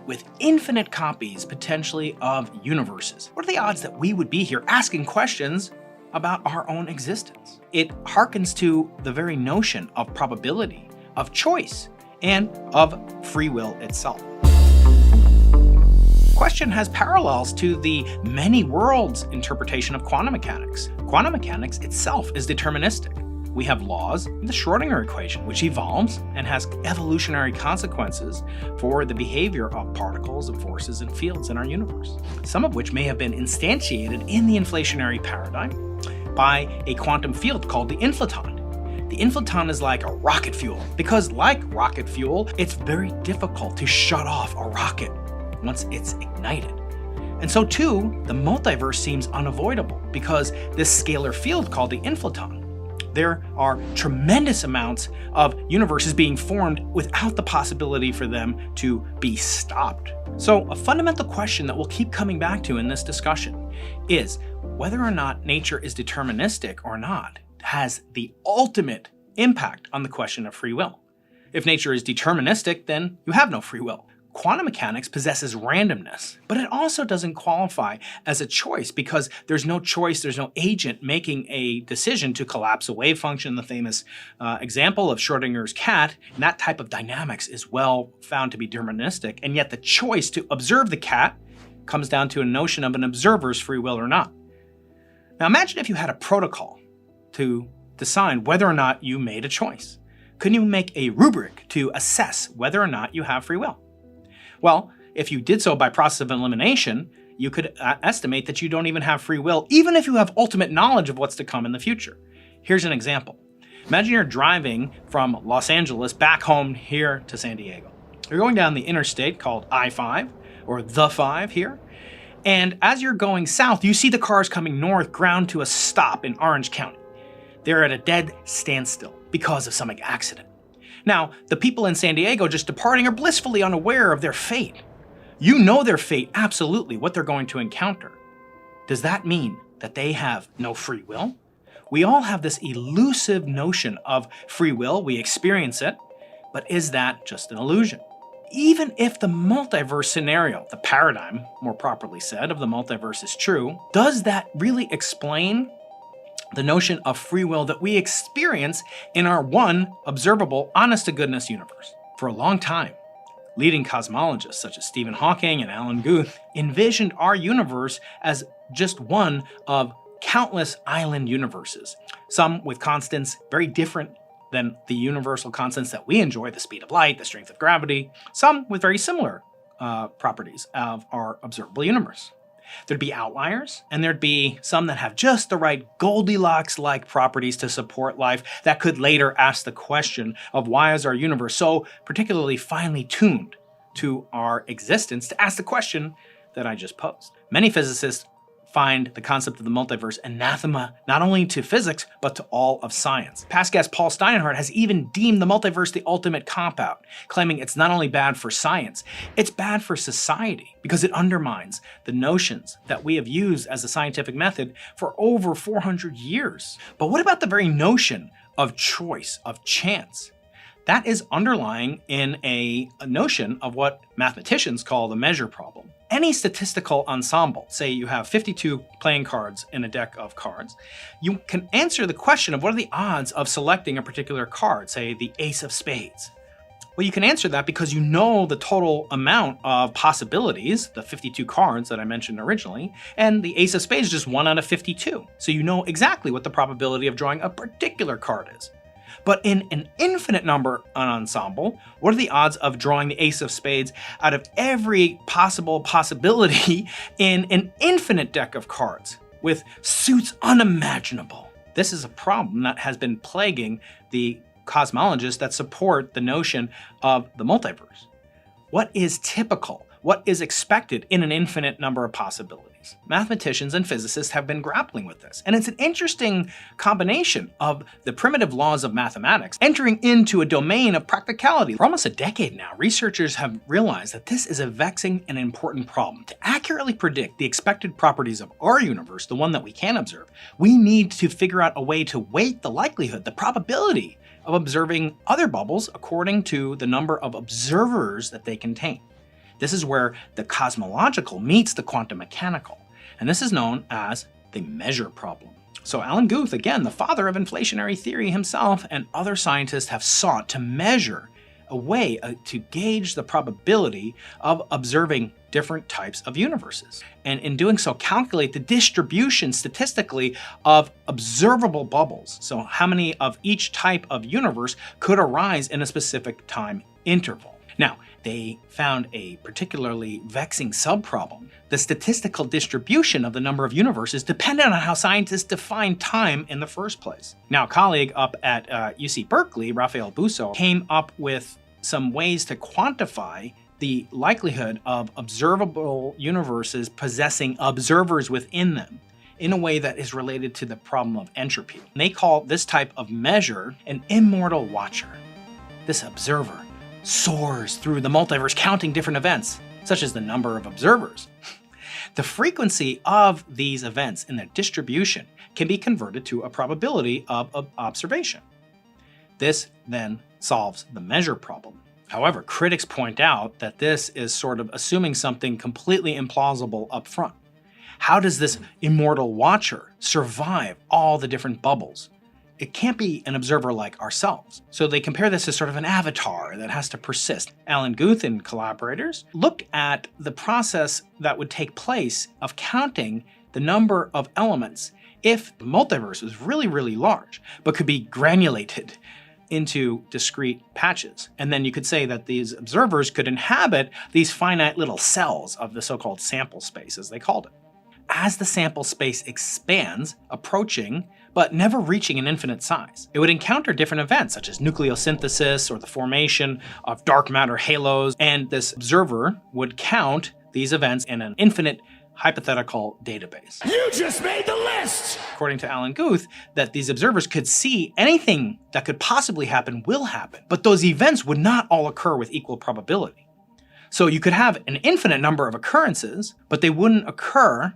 with infinite copies, potentially, of universes. What are the odds that we would be here asking questions about our own existence? It harkens to the very notion of probability, of choice, and of free will itself. The question has parallels to the many worlds interpretation of quantum mechanics. Quantum mechanics itself is deterministic. We have laws in the Schrödinger equation, which evolves and has evolutionary consequences for the behavior of particles and forces and fields in our universe, some of which may have been instantiated in the inflationary paradigm by a quantum field called the inflaton. The inflaton is like a rocket fuel, because like rocket fuel, it's very difficult to shut off a rocket once it's ignited. And so too, the multiverse seems unavoidable because this scalar field called the inflaton. There are tremendous amounts of universes being formed without the possibility for them to be stopped. So a fundamental question that we'll keep coming back to in this discussion is whether or not nature is deterministic or not has the ultimate impact on the question of free will. If nature is deterministic, then you have no free will. Quantum mechanics possesses randomness, but it also doesn't qualify as a choice because there's no choice, there's no agent making a decision to collapse a wave function, the famous example of Schrödinger's cat. And that type of dynamics is well found to be deterministic, and yet the choice to observe the cat comes down to a notion of an observer's free will or not. Now imagine if you had a protocol to decide whether or not you made a choice. Could you make a rubric to assess whether or not you have free will? Well, if you did so by process of elimination, you could estimate that you don't even have free will, even if you have ultimate knowledge of what's to come in the future. Here's an example. Imagine you're driving from Los Angeles back home here to San Diego. You're going down the interstate called I-5, or the 5 here, and as you're going south, you see the cars coming north ground to a stop in Orange County. They're at a dead standstill because of some accident. Now, the people in San Diego just departing are blissfully unaware of their fate. You know their fate, absolutely, what they're going to encounter. Does that mean that they have no free will? We all have this elusive notion of free will, we experience it, but is that just an illusion? Even if the multiverse scenario, the paradigm, more properly said, of the multiverse is true, does that really explain the notion of free will that we experience in our one observable, honest-to-goodness universe? For a long time, leading cosmologists such as Stephen Hawking and Alan Guth envisioned our universe as just one of countless island universes, some with constants very different than the universal constants that we enjoy, the speed of light, the strength of gravity, some with very similar properties of our observable universe. There'd be outliers, and there'd be some that have just the right Goldilocks-like properties to support life that could later ask the question of why is our universe so particularly finely tuned to our existence to ask the question that I just posed. Many physicists find the concept of the multiverse anathema not only to physics, but to all of science. Past guest Paul Steinhardt has even deemed the multiverse the ultimate cop-out, claiming it's not only bad for science, it's bad for society because it undermines the notions that we have used as a scientific method for over 400 years. But what about the very notion of choice, of chance? That is underlying in a notion of what mathematicians call the measure problem. Any statistical ensemble, say you have 52 playing cards in a deck of cards, you can answer the question of what are the odds of selecting a particular card, say the ace of spades. Well, you can answer that because you know the total amount of possibilities, the 52 cards that I mentioned originally, and the ace of spades is just 1 out of 52. So you know exactly what the probability of drawing a particular card is. But in an infinite number ensemble, what are the odds of drawing the ace of spades out of every possible possibility in an infinite deck of cards with suits unimaginable? This is a problem that has been plaguing the cosmologists that support the notion of the multiverse. What is typical? What is expected in an infinite number of possibilities? Mathematicians and physicists have been grappling with this, and it's an interesting combination of the primitive laws of mathematics entering into a domain of practicality. For almost a decade now, researchers have realized that this is a vexing and important problem. To accurately predict the expected properties of our universe, the one that we can observe, we need to figure out a way to weight the likelihood, the probability of observing other bubbles according to the number of observers that they contain. This is where the cosmological meets the quantum mechanical, and this is known as the measure problem. So Alan Guth, again, the father of inflationary theory himself, and other scientists have sought to measure a way to gauge the probability of observing different types of universes. And in doing so, calculate the distribution statistically of observable bubbles. So how many of each type of universe could arise in a specific time interval. Now, they found a particularly vexing subproblem. The statistical distribution of the number of universes depended on how scientists define time in the first place. Now, a colleague up at UC Berkeley, Raphael Bousso, came up with some ways to quantify the likelihood of observable universes possessing observers within them in a way that is related to the problem of entropy. They call this type of measure an immortal watcher. This observer soars through the multiverse counting different events, such as the number of observers. The frequency of these events in their distribution can be converted to a probability of observation. This then solves the measure problem. However, critics point out that this is sort of assuming something completely implausible up front. How does this immortal watcher survive all the different bubbles? It can't be an observer like ourselves. So they compare this to sort of an avatar that has to persist. Alan Guth and collaborators look at the process that would take place of counting the number of elements if the multiverse was really, really large, but could be granulated into discrete patches. And then you could say that these observers could inhabit these finite little cells of the so-called sample space, as they called it. As the sample space expands, approaching, but never reaching an infinite size, it would encounter different events such as nucleosynthesis or the formation of dark matter halos, and this observer would count these events in an infinite hypothetical database. You just made the list! According to Alan Guth, that these observers could see anything that could possibly happen will happen, but those events would not all occur with equal probability. So you could have an infinite number of occurrences, but they wouldn't occur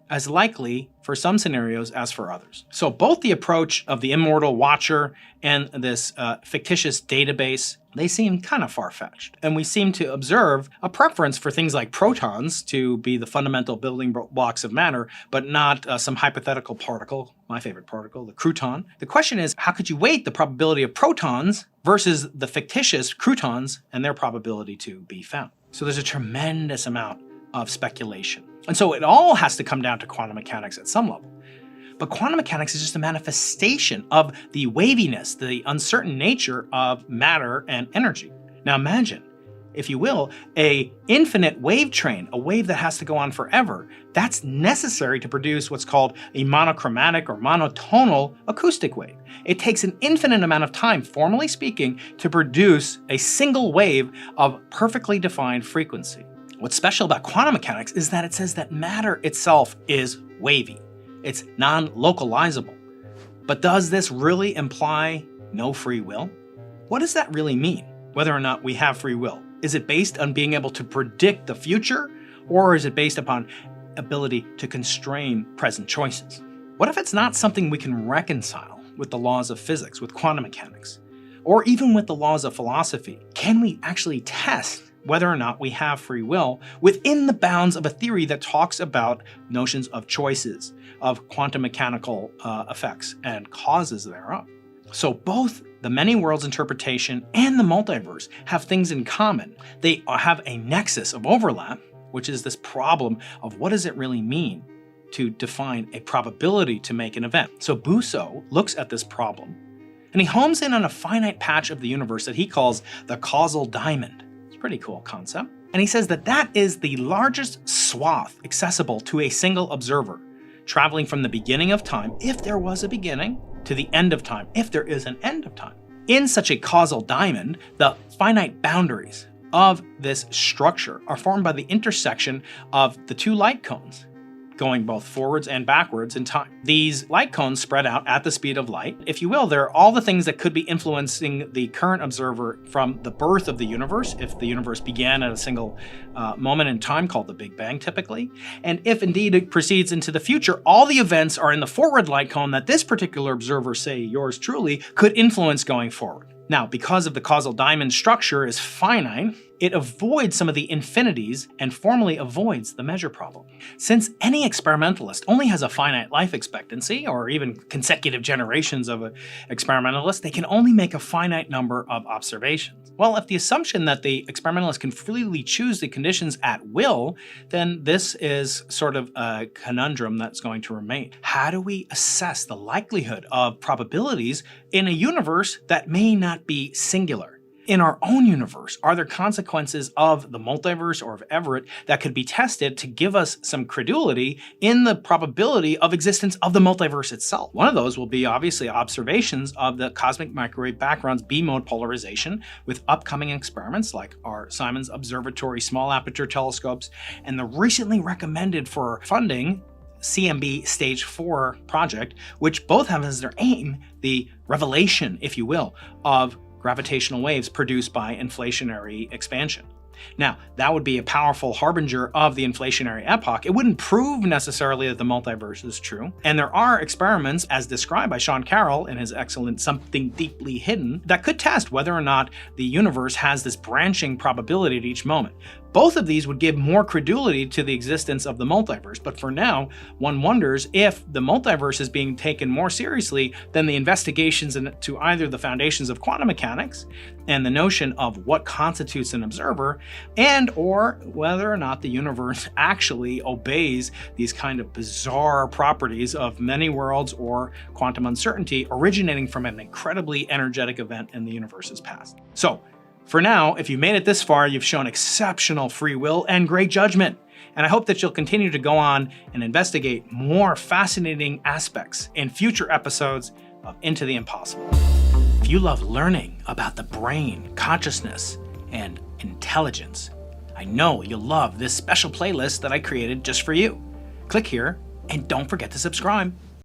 as likely for some scenarios as for others. So both the approach of the immortal watcher and this fictitious database, they seem kind of far-fetched. And we seem to observe a preference for things like protons to be the fundamental building blocks of matter, but not some hypothetical particle, my favorite particle, the crouton. The question is, how could you weight the probability of protons versus the fictitious croutons and their probability to be found? So there's a tremendous amount of speculation. And so it all has to come down to quantum mechanics at some level. But quantum mechanics is just a manifestation of the waviness, the uncertain nature of matter and energy. Now imagine, if you will, an infinite wave train, a wave that has to go on forever. That's necessary to produce what's called a monochromatic or monotonal acoustic wave. It takes an infinite amount of time, formally speaking, to produce a single wave of perfectly defined frequency. What's special about quantum mechanics is that it says that matter itself is wavy. It's non-localizable. But does this really imply no free will? What does that really mean, whether or not we have free will? Is it based on being able to predict the future, or is it based upon ability to constrain present choices? What if it's not something we can reconcile with the laws of physics, with quantum mechanics, or even with the laws of philosophy? Can we actually test whether or not we have free will within the bounds of a theory that talks about notions of choices, of quantum mechanical effects and causes thereof? So both the many worlds interpretation and the multiverse have things in common. They have a nexus of overlap, which is this problem of what does it really mean to define a probability to make an event. So Bousso looks at this problem, and he homes in on a finite patch of the universe that he calls the causal diamond. Pretty cool concept. And he says that that is the largest swath accessible to a single observer, traveling from the beginning of time, if there was a beginning, to the end of time, if there is an end of time. In such a causal diamond, the finite boundaries of this structure are formed by the intersection of the two light cones, going both forwards and backwards in time. These light cones spread out at the speed of light. If you will, they're all the things that could be influencing the current observer from the birth of the universe, if the universe began at a single moment in time called the Big Bang typically. And if indeed it proceeds into the future, all the events are in the forward light cone that this particular observer, say yours truly, could influence going forward. Now, because of the causal diamond structure is finite, it avoids some of the infinities and formally avoids the measure problem. Since any experimentalist only has a finite life expectancy, or even consecutive generations of an experimentalist, they can only make a finite number of observations. Well, if the assumption that the experimentalist can freely choose the conditions at will, then this is sort of a conundrum that's going to remain. How do we assess the likelihood of probabilities in a universe that may not be singular? In our own universe, are there consequences of the multiverse or of Everett that could be tested to give us some credulity in the probability of existence of the multiverse itself? One of those will be obviously observations of the cosmic microwave background's B-mode polarization with upcoming experiments like our Simons Observatory small aperture telescopes and the recently recommended for funding CMB Stage 4 project, which both have as their aim the revelation, if you will, of gravitational waves produced by inflationary expansion. Now, that would be a powerful harbinger of the inflationary epoch. It wouldn't prove necessarily that the multiverse is true. And there are experiments, as described by Sean Carroll in his excellent Something Deeply Hidden, that could test whether or not the universe has this branching probability at each moment. Both of these would give more credulity to the existence of the multiverse, but for now, one wonders if the multiverse is being taken more seriously than the investigations into either the foundations of quantum mechanics and the notion of what constitutes an observer, and or whether or not the universe actually obeys these kind of bizarre properties of many worlds or quantum uncertainty originating from an incredibly energetic event in the universe's past. So, for now, if you made it this far, you've shown exceptional free will and great judgment. And I hope that you'll continue to go on and investigate more fascinating aspects in future episodes of Into the Impossible. If you love learning about the brain, consciousness, and intelligence, I know you'll love this special playlist that I created just for you. Click here and don't forget to subscribe.